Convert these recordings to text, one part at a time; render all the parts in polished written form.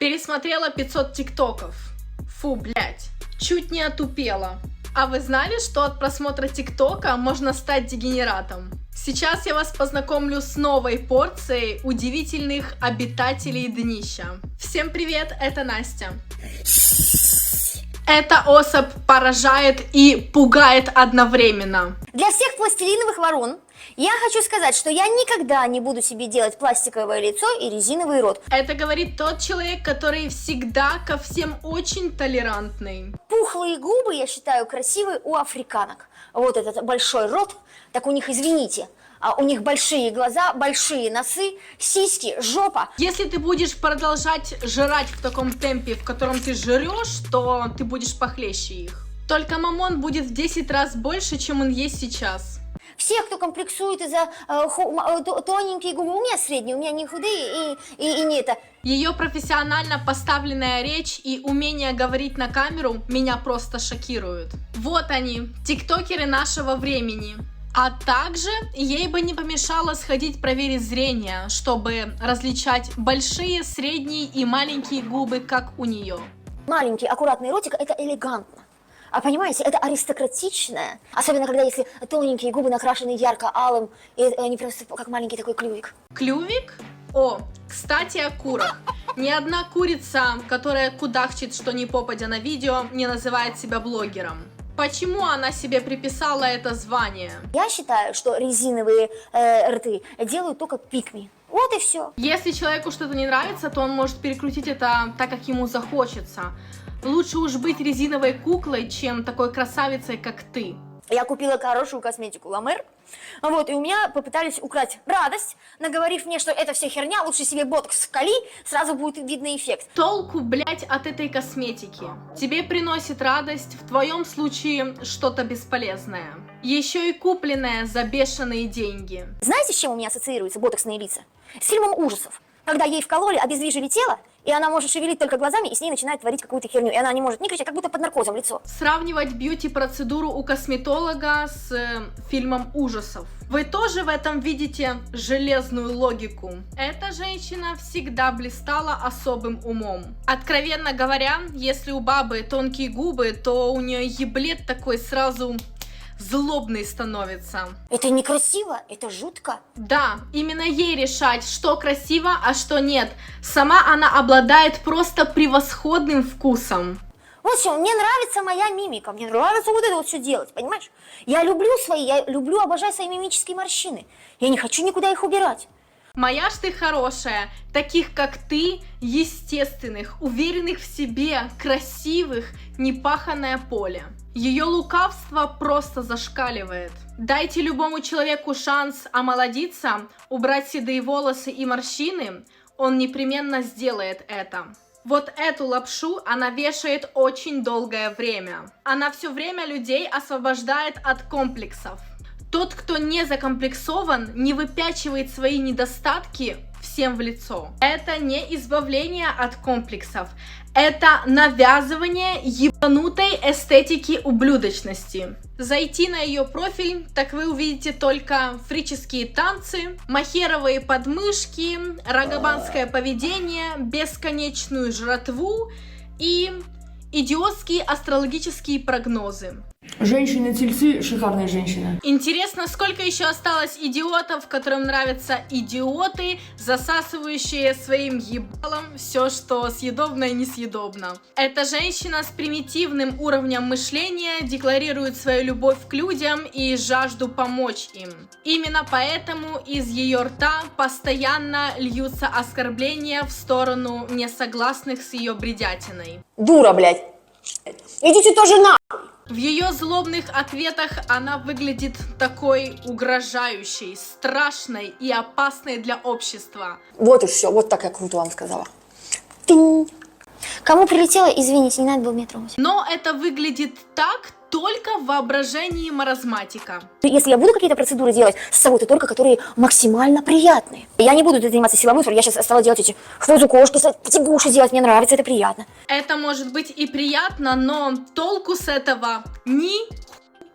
Пересмотрела 500 тиктоков. Фу, блять. Чуть не отупела. А вы знали, что от просмотра тиктока можно стать дегенератом? Сейчас я вас познакомлю с новой порцией удивительных обитателей днища. Всем привет, это Настя. Эта особь поражает и пугает одновременно. Для всех пластилиновых ворон я хочу сказать, что я никогда не буду себе делать пластиковое лицо и резиновый рот. Это говорит тот человек, который всегда ко всем очень толерантный. Пухлые губы, я считаю, красивые у африканок. Вот этот большой рот, так у них, извините, у них большие глаза, большие носы, сиськи, жопа. Если ты будешь продолжать жрать в таком темпе, в котором ты жрешь, то ты будешь похлеще их. Только мамон будет в 10 раз больше, чем он есть сейчас. Все, кто комплексует из-за тоненькие губы, у меня средние, у меня не худые и не это. Ее профессионально поставленная речь и умение говорить на камеру меня просто шокируют. Вот они, тиктокеры нашего времени. А также ей бы не помешало сходить проверить зрение, чтобы различать большие, средние и маленькие губы, как у нее. Маленький аккуратный ротик – это элегантно. А понимаете, это аристократичное. Особенно, когда если тоненькие губы накрашены ярко-алым, и они просто как маленький такой клювик. Клювик? О, кстати, о курах. Ни одна курица, которая кудахчет, что ни попадя на видео, не называет себя блогером. Почему она себе приписала это звание? Я считаю, что резиновые рты делают только пикми. Вот и все. Если человеку что-то не нравится, то он может перекрутить это так, как ему захочется. Лучше уж быть резиновой куклой, чем такой красавицей, как ты. Я купила хорошую косметику Ламер, вот, и у меня попытались украть радость, наговорив мне, что это вся херня, лучше себе ботокс вкали, сразу будет видный эффект. Толку, блять, от этой косметики. Тебе приносит радость, в твоем случае что-то бесполезное. Еще и купленное за бешеные деньги. Знаете, с чем у меня ассоциируются ботоксные лица? С фильмом ужасов. Когда ей вкололи, обездвижили тело, и она может шевелить только глазами, и с ней начинает творить какую-то херню. И она не может ни кричать, как будто под наркозом лицо. Сравнивать бьюти-процедуру у косметолога с фильмом ужасов. Вы тоже в этом видите железную логику? Эта женщина всегда блистала особым умом. Откровенно говоря, если у бабы тонкие губы, то у нее еблет такой сразу злобный становится. Это некрасиво, это жутко. Да, именно ей решать, что красиво, а что нет. Сама она обладает просто превосходным вкусом. Вот что, мне нравится моя мимика, мне нравится вот это вот все делать, понимаешь? Я люблю, обожаю свои мимические морщины. Я не хочу никуда их убирать. Моя ж ты хорошая, таких как ты, естественных, уверенных в себе, красивых, непаханное поле. Ее лукавство просто зашкаливает. Дайте любому человеку шанс омолодиться, убрать седые волосы и морщины, он непременно сделает это. Вот эту лапшу она вешает очень долгое время. Она все время людей освобождает от комплексов. Тот, кто не закомплексован, не выпячивает свои недостатки всем в лицо. Это не избавление от комплексов. Это навязывание ебанутой эстетики ублюдочности. Зайти на ее профиль, так вы увидите только фрические танцы, махеровые подмышки, рагабанское поведение, бесконечную жратву и идиотские астрологические прогнозы. Женщины-тельцы – шикарные женщины. Интересно, сколько еще осталось идиотов, которым нравятся идиоты, засасывающие своим ебалом все, что съедобно и несъедобно. Эта женщина с примитивным уровнем мышления декларирует свою любовь к людям и жажду помочь им. Именно поэтому из ее рта постоянно льются оскорбления в сторону несогласных с ее бредятиной. Дура, блядь. Идите тоже на. В ее злобных ответах она выглядит такой угрожающей, страшной и опасной для общества. Вот и все, вот так я круто вам сказала. Тынь. Кому прилетело, извините, не надо было меня трогать. Но это выглядит так только в воображении маразматика. Если я буду какие-то процедуры делать с собой, то только которые максимально приятные. Я не буду заниматься силовым, я сейчас стала делать эти в позу кошки, тягуши делать, мне нравится, это приятно. Это может быть и приятно, но толку с этого ни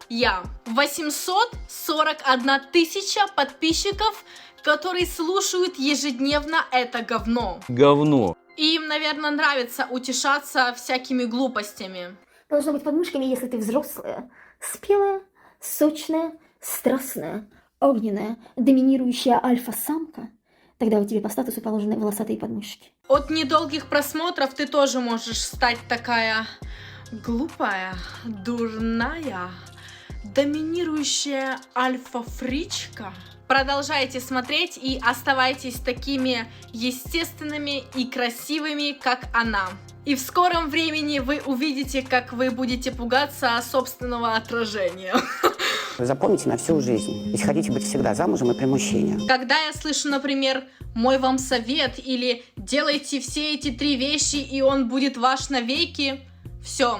я. 841 тысяча подписчиков, которые слушают ежедневно это говно. Говно. И им, наверное, нравится утешаться всякими глупостями. Должно быть под мышками, если ты взрослая, спелая, сочная, страстная, огненная, доминирующая альфа-самка. Тогда у тебя по статусу положены волосатые подмышки. От недолгих просмотров ты тоже можешь стать такая глупая, дурная, доминирующая альфа-фричка. Продолжайте смотреть и оставайтесь такими естественными и красивыми, как она. И в скором времени вы увидите, как вы будете пугаться собственного отражения. Запомните на всю жизнь. Если хотите быть всегда замужем и при мужчине. Когда я слышу, например, «мой вам совет» или «делайте все эти 3 вещи, и он будет ваш навеки», все,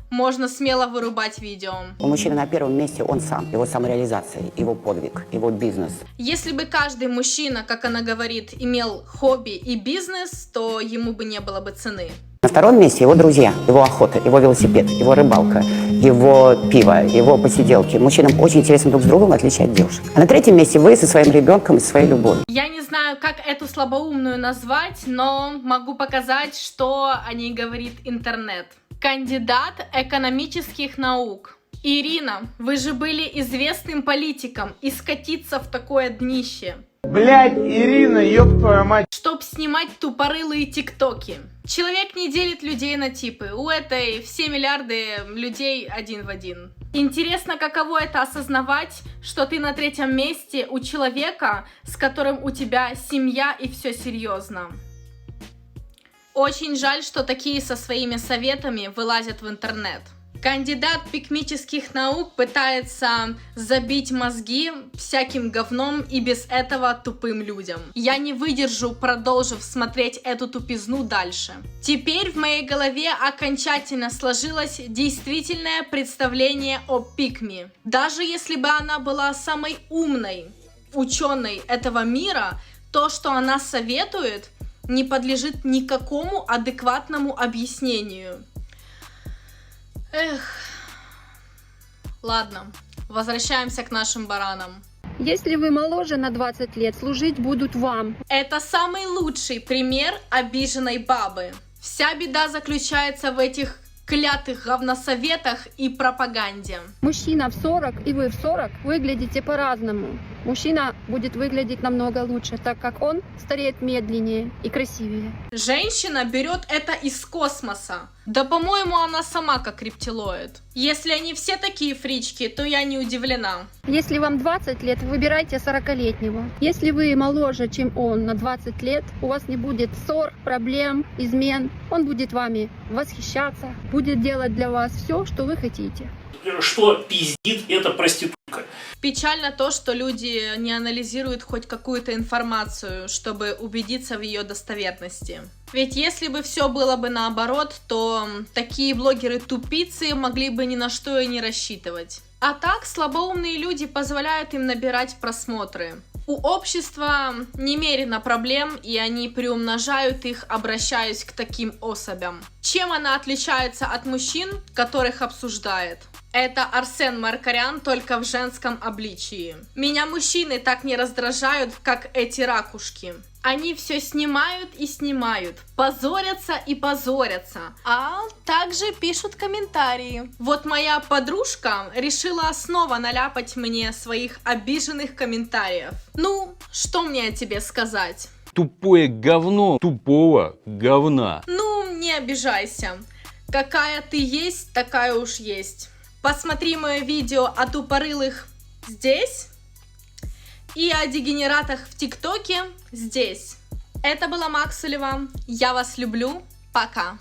можно смело вырубать видео. У мужчины на первом месте он сам, его самореализация, его подвиг, его бизнес. Если бы каждый мужчина, как она говорит, имел хобби и бизнес, то ему бы не было бы цены. На втором месте его друзья, его охота, его велосипед, его рыбалка, его пиво, его посиделки. Мужчинам очень интересно друг с другом отличать девушек. А на третьем месте вы со своим ребенком и своей любовью. Я не знаю, как эту слабоумную назвать, но могу показать, что о ней говорит интернет. Кандидат экономических наук. Ирина, вы же были известным политиком, и скатиться в такое днище. Блять, Ирина, ёб твою мать. Чтоб снимать тупорылые тиктоки. Человек не делит людей на типы. У этой все миллиарды людей один в один. Интересно, каково это осознавать, что ты на 3-м месте у человека, с которым у тебя семья и все серьезно. Очень жаль, что такие со своими советами вылазят в интернет. Кандидат пикмических наук пытается забить мозги всяким говном и без этого тупым людям. Я не выдержу, продолжив смотреть эту тупизну дальше. Теперь в моей голове окончательно сложилось действительное представление о пикми. Даже если бы она была самой умной ученой этого мира, то, что она советует, не подлежит никакому адекватному объяснению. Эх, ладно, возвращаемся к нашим баранам. Если вы моложе на 20 лет, служить будут вам. Это самый лучший пример обиженной бабы. Вся беда заключается в этих клятых говносоветах и пропаганде. Мужчина в 40 и вы в 40 выглядите по-разному. Мужчина будет выглядеть намного лучше, так как он стареет медленнее и красивее. Женщина берет это из космоса. Да, по-моему, она сама как рептилоид. Если они все такие фрички, то я не удивлена. Если вам 20 лет, выбирайте 40-летнего. Если вы моложе, чем он на 20 лет, у вас не будет ссор, проблем, измен. Он будет вами восхищаться, будет делать для вас все, что вы хотите. Что пиздит эта проститутка. Печально то, что люди не анализируют хоть какую-то информацию, чтобы убедиться в ее достоверности. Ведь если бы все было бы наоборот, то такие блогеры-тупицы могли бы ни на что и не рассчитывать. А так слабоумные люди позволяют им набирать просмотры. У общества немерено проблем, и они приумножают их, обращаясь к таким особям. Чем она отличается от мужчин, которых обсуждает? Это Арсен Маркарян, только в женском обличии. Меня мужчины так не раздражают, как эти ракушки. Они все снимают и снимают, позорятся и позорятся, а также пишут комментарии. Вот моя подружка решила снова наляпать мне своих обиженных комментариев. Ну, что мне о тебе сказать? Тупое говно тупого говна. Ну, не обижайся. Какая ты есть, такая уж есть. Посмотри мое видео о тупорылых здесь и о дегенератах в ТикТоке здесь. Это была Максулева. Я вас люблю. Пока.